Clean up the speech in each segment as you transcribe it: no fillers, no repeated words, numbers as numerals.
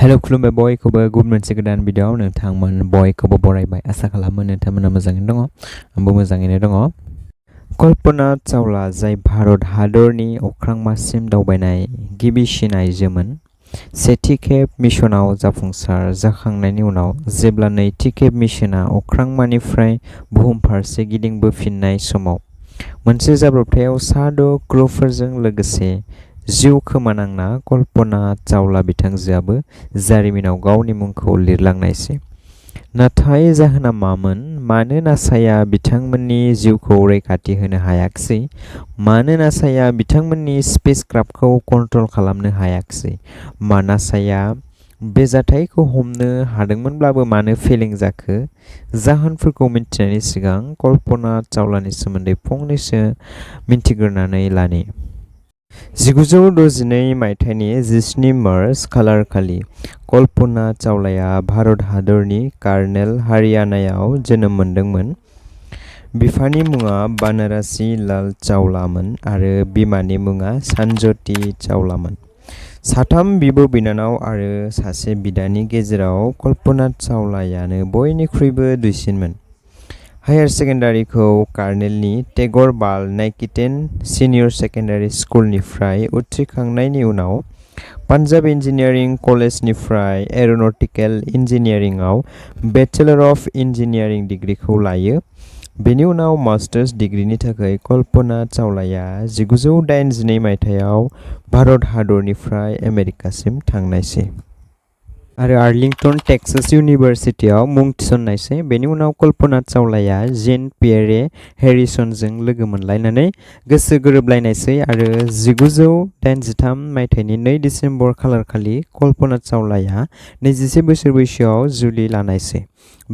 Hello खुलुमबाय बयखौबो गुबुन मोनसे गोदान भिडियोआव नोंथांमोन बयखौबो बरायबाय आसा खालामो नोंथांमोना मोजाङैनो दङ आंबो मोजाङैनो दङ। कल्पना चावला जाय भारत हादरनि अख्रांमासिम दावबायनाय गिबिसिन आइजोमोन सेथि खेब मिशनाव जाफुंसार जाखांनायनि उनाव जेब्ला नैथि खेब मिशना अख्रांमानिफ्राय बुहुम फारसे गिदिंबोफिननाय समाव मोनसे जाब्रबथायाव सा6 क्रुफोरजों लोगोसे जिउ खोमानांना कल्पना चावला बिथांजोआबो जारिमिनाव गावनि मुंखौ लिरलांनायसै। नाथाय जाहोना मामोन? मानो नासाया बिथांमोननि जिउखौ रैखाथि होनो हायाखिसै? मानो नासाया बिथांमोननि स्पेसक्राफ्टखौ कन्ट्रल खालामनो हायाखिसै? नासाया बे जाथायखौ हमनो हादोंमोनब्लाबो मानो फेलें जाखो? जाहोनफोरखौ मिन्थिनायनि सिगां कल्पना चावलानि सोमोन्दै फंनैसो मिन्थिग्रोनानै लानि। 1962 मायथाइनि 17 मार्च खालारखालि कल्पना चावलाया भारत हादरनि कार्नेल हारियानायाव जोनोम मोनदोंमोन। बिफानि मुङा बानारसी लाल चावलामोन आरो बिमानि मुङा सानजती चावलामोन। साथाम बिब' बिनानाव आरो सासे बिदानि गेजेराव कल्पना चावलायानो बयनिख्रुइबो दुइसिनमोन। हायार सेकेन्डारिखौ कार्नेलनि टेगर बाल नाइकिटेन सिनियर सेकेन्डारि स्कुलनिफ्राय उथ्रिखांनायनि उनाव पान्जाब इन्जिनियारिं कलेजनिफ्राय एर'नटिकेल इन्जिनियारिंआव बेचेलर अफ इन्जिनियारिं डिग्रीखौ लायो। बेनि उनाव मास्टार्स डिग्रीनि थाखाय कल्पना चावलाया 1982 मायथाइयाव भारत हादरनिफ्राय आमेरिकासिम थांनायसै आरो आर्लिंटन टेक्सास इउनिभार्सिटियाव मुं थिसननायसै। बेनि उनाव कल्पना चावलाया जेन पियेरे हेरिसनजों लोगो मोनलायनानै गोसो गोरोबलायनायसै आरो 1983 मायथाइनि 2 दिसेम्बर खालारखालि कल्पना चावलाया 21 बोसोर बैसोआव जुलि लानायसै।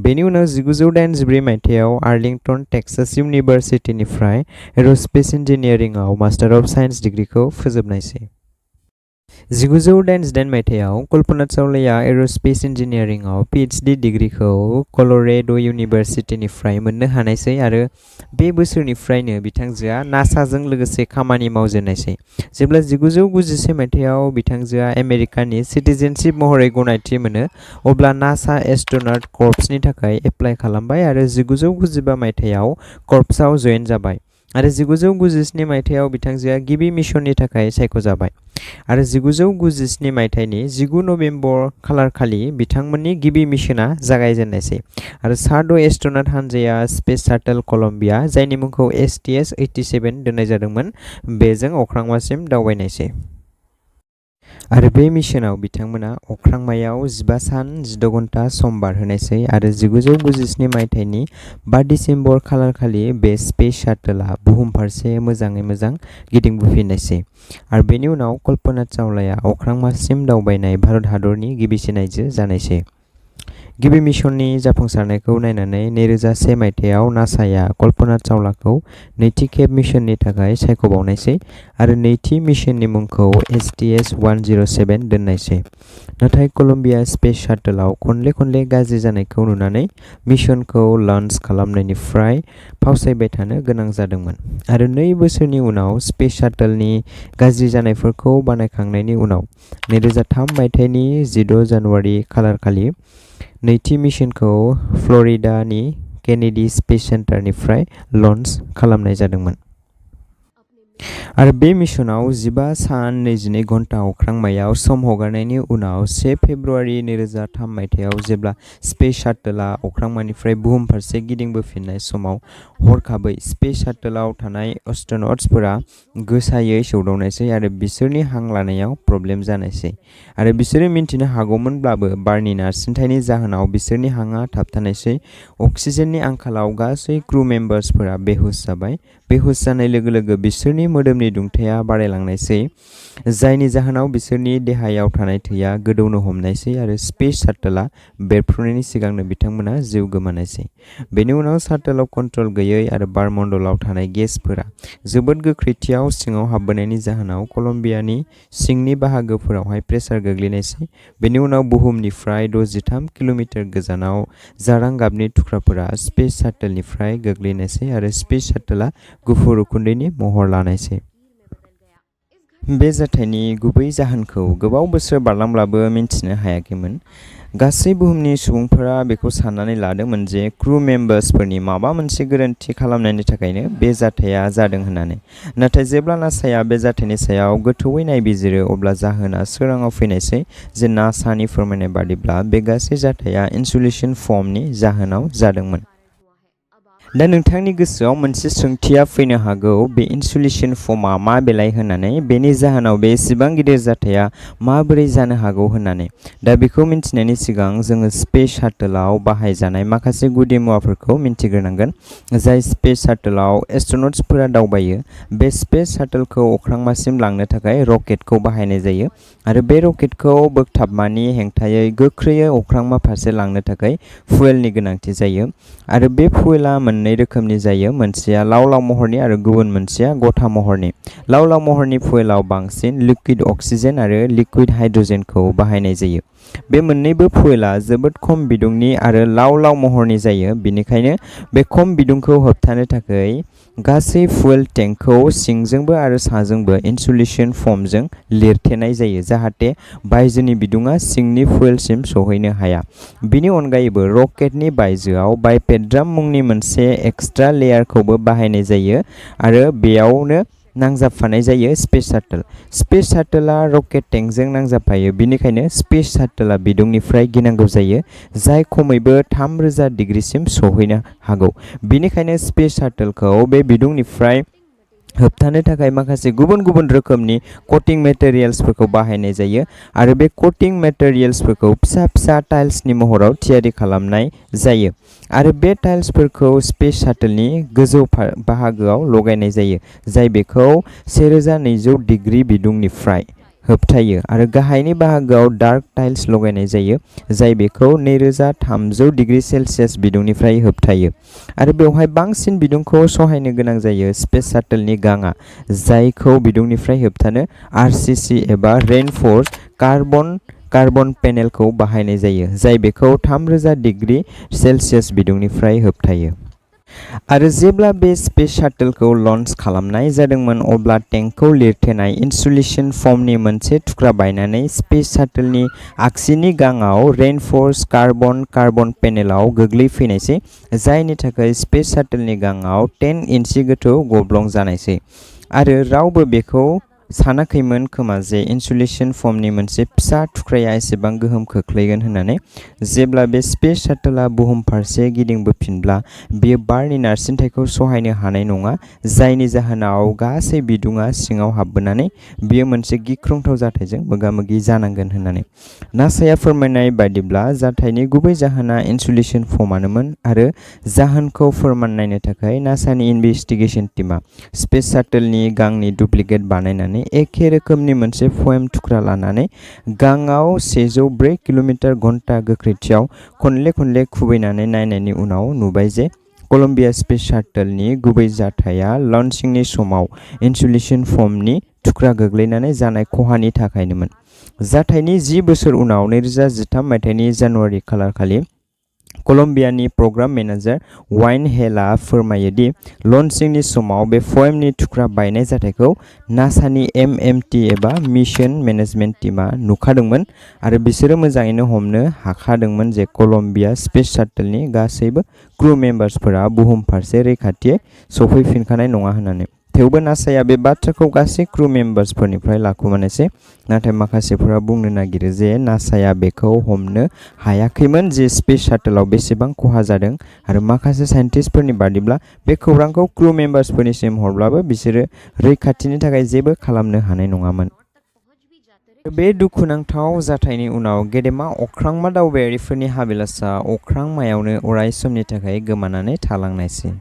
बेनि उनाव 1984 मायथाइयाव आर्लिंटन टेक्सास इउनिभार्सिटिनिफ्राय एर'स्पेस इन्जिनियारिंआव मास्टार अफ साइन्स डिग्रीखौ फोजोबनायसै। 1988 मायथाइयाव कल्पना चावलाया एर'स्पेस इन्जिनियारिंआव पिएचडि डिग्रीखौ कलरेड' इउनिभार्सिटिनिफ्राय मोननो हानायसै आरो बे बोसोरनिफ्रायनो बिथांजोआ नासाजों लोगोसे खामानि मावजेननायसै। जेब्ला 1991 मायथाइयाव बिथांजोआ आमेरिकानि सिटिजेनशिप महरै गनायथि मोनो अब्ला नासा एस्ट्र'नट कर्प्सनि थाखाय एप्लाइ खालामबाय आरो 1995 मायथाइयाव कर्प्सआव जयेन जाबाय आरो 1997 मायथाइयाव बिथांजोआ गिबि मिशननि थाखाय सायख'जाबाय आरो 1997 मायथाइनि 19 नबेम्बर खालारखालि बिथांमोननि गिबि मिशना जागायजेननायसै आरो सा6 एस्ट्र'नट हानजाया स्पेस शाटल कलम्बिया जायनि मुंखौ STS-87 दोननाय जादोंमोन बेजों अख्रांमासिम दावबायनायसै। आरो बे मिशनाव बिथांमोना अख्रांमायाव 15 सान 16 घन्टा सम बारहोनायसै आरो 1997 मायथाइनि 5 दिसेम्बर खालारखालि बे स्पेस शाटलआ बुहुम फारसे मोजाङै मोजां गिदिंबोफिननायसै आरो बेनि उनाव कल्पना चावलाया अख्रांमासिम दावबायनाय भारत हादरनि गिबिसिन आइजो जानायसै। गिबि मिशननि जाफुंसारनायखौ नायनानै 2001 मायथाइयाव नासाया कल्पना चावलाखौ नैथि खेब मिशननि थाखाय सायख'बावनायसै आरो नैथि मिशननि मुंखौ STS-107 दोननायसै। नाथाय कलम्बिया स्पेस शाटलआव खनले गाज्रि जानायखौ नुनानै मिशनखौ लन्च खालामनायनिफ्राय फावसायबाय थानो गोनां जादोंमोन आरो 2 बोसोरनि उनाव स्पेस शाटलनि गाज्रि जानायफोरखौ बानायखांनायनि उनाव 2003 मायथाइनि 16 जानुवारि खालारखालि नैथि मिशनखौ फ्ल'रिडानि केनेडी स्पेस सेन्टारनिफ्राय लन्च खालामनाय जादोंमोन। आरो बे मिशनाव 15 सान 22 घन्टा अख्रांमायाव सम हगारनायनि उनाव 1 फेब्रुआरि 2003 मायथाइयाव जेब्ला स्पेस शाटलआ अख्रांमानिफ्राय बुहुम फारसे गिदिंबोफिननाय समाव हरखाबै स्पेस शाटलआव थानाय एस्ट्र'नट्सफोरा गोसायै सौदावनायसै आरो बिसोरनि हां लानायाव प्रब्लेम जानायसै आरो बिसोरो मिन्थिनो हागौमोनब्लाबो बारनि नारसिनथायनि जाहोनाव बिसोरनि हांआ थाबथानायसै। अक्सिजेननि आंखालाव गासै क्रू मेम्बार्सफोरा बेहुस जाबाय। बेहुस जानाय लोगो बिसोरनि मोदोमनि दुंथाया बारायलांनायसै जायनि जाहोनाव बिसोरनि देहायाव थानाय थैया गोदौनो हमनायसै आरो स्पेस शाटलआ बेरफ्रुनायनि सिगांनो बिथांमोना जिउ गोमानायसै। बेनि उनाव शाटलआव कन्ट्रल गैयै आरो बारमण्डलाव थानाय गेसफोरा जोबोद गोख्रैथियाव सिङाव हाबबोनायनि जाहोनाव कलम्बियानि सिंनि बाहागोफोरावहाय प्रेसार गोग्लैनायसै। बेनि उनाव बुहुमनिफ्राय 63 किल'मिटार गोजानाव जारां गाबनि थुख्राफोरा स्पेस शाटलनिफ्राय गोग्लैनायसै आरो स्पेस शाटलआ गुफुर उखुन्दैनि महर लानायसै। बे जाथायनि गुबै जाहोनखौ गोबाव बोसोर बारलांब्लाबो मिन्थिनो हायाखैमोन। गासै बुहुमनि सुबुंफोरा बेखौ साननानै लादोंमोन जे क्रू मेम्बार्सफोरनि माबा मोनसे गोरोन्थि खालामनायनि थाखायनो बे जाथाया जादों होननानै। नाथाय जेब्ला नासाया बे जाथायनि सायाव गोथौयै नायबिजिरो अब्ला जाहोना सोराङाव फैनायसै जे नासानि फोरमायनाय बादिब्ला बे गासै जाथाया इन्सुलेशन फर्मनि जाहोनाव जादोंमोन। दा नोंथांनि गोसोआव मोनसे सोंथिया फैनो हागौ, बे इन्सुलेशन फर्मआ मा बेलाय होननानै, बेनि जाहोनाव बे एसेबां गिदिर जाथाया माबोरै जानो हागौ होननानै। दा बेखौ मिन्थिनायनि सिगां जोङो स्पेस शाटोलाव बाहायजानाय माखासे गुदि मुवाफोरखौ मिन्थिग्रोनांगोन। जाय स्पेस शाटोलाव एस्ट्र'नट्सफोरा दावबायो, बे स्पेस शाटोलखौ अख्रांमासिम लांनो थाखाय रकेटखौ बाहायनाय जायो आरो बे रकेटखौ बोगथाबमानि हेंथायै गोख्रैयै अख्रांमा फारसे लांनो थाखाय फुवेलनि गोनांथि जायो आरो बे फुवेलआ मोननै रोखोमनि जायो, मोनसेया लाव-लाव महरनि आरो गुबुन मोनसेया गथा महरनि। लाव-लाव महरनि फुवेलाव बांसिन लिक्विड अक्सिजेन आरो लिक्विड हाइड्रजेनखौ बाहायनाय जायो। बे मोन्नैबो फुवेलआ जोबोद खम बिदुंनि आरो लाव-लाव महरनि जायो, बेनिखायनो बे खम बिदुंखौ होबथानो थाखाय गासै फुवेल टेंकखौ सिंजोंबो आरो साजोंबो इन्सुलेशन फर्मजों लिरथेनाय जायो जाहाथे बायजोनि बिदुङा सिंनि फुवेलसिम सौहैनो हाया। बेनि अनगायैबो रकेटनि बायजोआव बाइपेड्राम मुंनि मोनसे एक्सट्रा लेयारखौबो बाहायनाय जायो आरो बेयावनो नांजाबफानाय जायो स्पेस शाटोल। स्पेस शाटोलआ रकेट टेंकजों नांजाबफायो, बेनिखायनो स्पेस शाटोलआ बिदुंनिफ्राय गिनांगौ जायो, जाय खमैबो 3000 डिग्रीसिम सौहैनो हागौ। बेनिखायनो स्पेस शाटोलखौ बे बिदुंनिफ्राय होबथानो थाखाय माखासे गुबुन गुबुन रोखोमनि कटिं मेटेरियल्सफोरखौ बाहायनाय जायो आरो बे कटिं मेटेरियल्सफोरखौ फिसा फिसा टाइल्सनि महराव थियारि खालामनाय जायो आरो बे टाइल्सफोरखौ स्पेस शाटोलनि गोजौ बाहागोआव लगायनाय जायो, जाय बेखौ 1200 डिग्री बिदुंनिफ्राय होबथायो आरो गाहायनि बाहागोआव डार्क टाइल्स लगायनाय जायो, जाय बेखौ 2300 डिग्री सेल्सियास बिदुंनिफ्राय होबथायो आरो बेवहाय बांसिन बिदुंखौ सहायनो गोनां जायो। स्पेस शाटोलनि गाङा, जायखौ बिदुंनिफ्राय होबथानो आरसीसी एबा रेनफोर्स कार्बन पेनेलखौ बाहायनाय जायो, जाय बेखौ 3000 डिग्री सेल्सियास बिदुंनिफ्राय होबथायो। आरो जेब्ला बे स्पेस शाटोलखौ लन्च खालामनाय जादोंमोन अब्ला टेंकखौ लिरथेनाय इन्सुलेशन फर्मनि मोनसे थुख्रा बायनानै स्पेस शाटोलनि आगसिनि गाङाव रेनफोर्स कार्बन पेनेलाव गोग्लैफैनायसै, जायनि थाखाय स्पेस शाटोलनि गाङाव 10 इन्सि गोथौ गब्लं जानायसै आरो रावबो बेखौ सानाखैमोन खोमा जे इन्सुलेशन फर्मनि मोनसे फिसा थुख्राया एसेबां गोहोम खोख्लैगोन होननानै। जेब्ला बे स्पेस शाटोलआ बुहुम फारसे गिदिंबोफिनब्ला बेयो बारनि नारसिनथायखौ सहायनो हानाय नङा, जायनि जाहोनाव गासै बिदुङा सिङाव हाबबोनानै बेयो मोनसे गिख्रंथाव जाथायजों मोगा-मोगि जानांगोन होननानै। नासाया फोरमायनाय बायदिब्ला जाथायनि गुबै जाहोना इन्सुलेशन फर्मआनोमोन आरो जाहोनखौ फोरमान नायनो थाखाय नासानि इनभेस्टिगेशन टीमआ स्पेस शाटोलनि गांनि डुप्लिकेट बानायनानै एखे रोखोमनि मोनसे फ'एम थुख्रा लानानै गांआव 104 किल'मिटार/घन्टा गोख्रैथियाव खनले खुबैनानै नायनायनि उनाव नुबाय जे कलम्बिया स्पेस शाटोलनि गुबै जाथाया लन्चिंनि समाव इन्सुलेशन फर्मनि थुख्रा गोग्लैनानै जानाय खहानि थाखायनोमोन। जाथायनि 10 बोसोर उनाव 2013 मायथाइनि जानुवारि खालारखालि कलम्बियानि प्रग्राम मेनेजार वाइन हेलआ फोरमायो दि लन्चिंनि समाव बे फ'एमनि थुख्रा बायनाय जाथायखौ नासानि एमएमटी एबा मिशन मेनेजमेन्ट टीमआ नुखादोंमोन आरो बिसोरो मोजाङैनो हमनो हाखादोंमोन जे कलम्बिया स्पेस शाटोलनि गासैबो क्रू मेम्बार्सफोरा बुहुम फारसे रैखाथियै सौफैफिनखानाय नङा होननानै। थेवबो नासाया बे बाथ्राखौ गासै क्रू मेम्बार्सफोरनिफ्राय लाखुमानायसै, नाथाय माखासेफोरा बुंनो नागिरो जे नासाया बेखौ हमनो हायाखैमोन जे स्पेस शाटोलाव बेसेबां खहा जादों आरो माखासे साइन्टिस्टफोरनि बादिब्ला बे खौरांखौ क्रू मेम्बार्सफोरनिसिम हरब्लाबो बिसोरो रैखाथिनि थाखाय जेबो खालामनो हानाय नङामोन। बे दुखुनांथाव जाथायनि उनाव गेदेमा अख्रांमा दावबायारिफोरनि हाबिलासआ अख्रां मायावनो अराय समनि थाखाय गोमानानै थालांनायसै।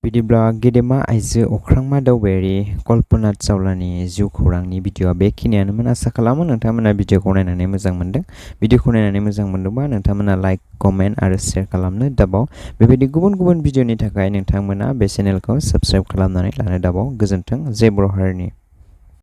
बिदिब्ला गेदेमा आइजो अख्रांमा दावबायारि कल्पना चावलानि जिउ खौरांनि भिडिअआ बेखिनियानोमोन। आसा खालामो नोंथांमोना भिडिअखौ नायनानै मोजां मोनदों। भिडिअखौ नायनानै मोजां मोनदोंबा नोंथांमोना लाइक, कमेन्ट आरो शेयार खालामनो दाबाव। बेबायदि गुबुन गुबुन भिडिअनि थाखाय नोंथांमोना बे चेनेलखौ साबस्क्राइब खालामनानै लानो दाबाव। गोजोन्थों। जय बर' हारिनि।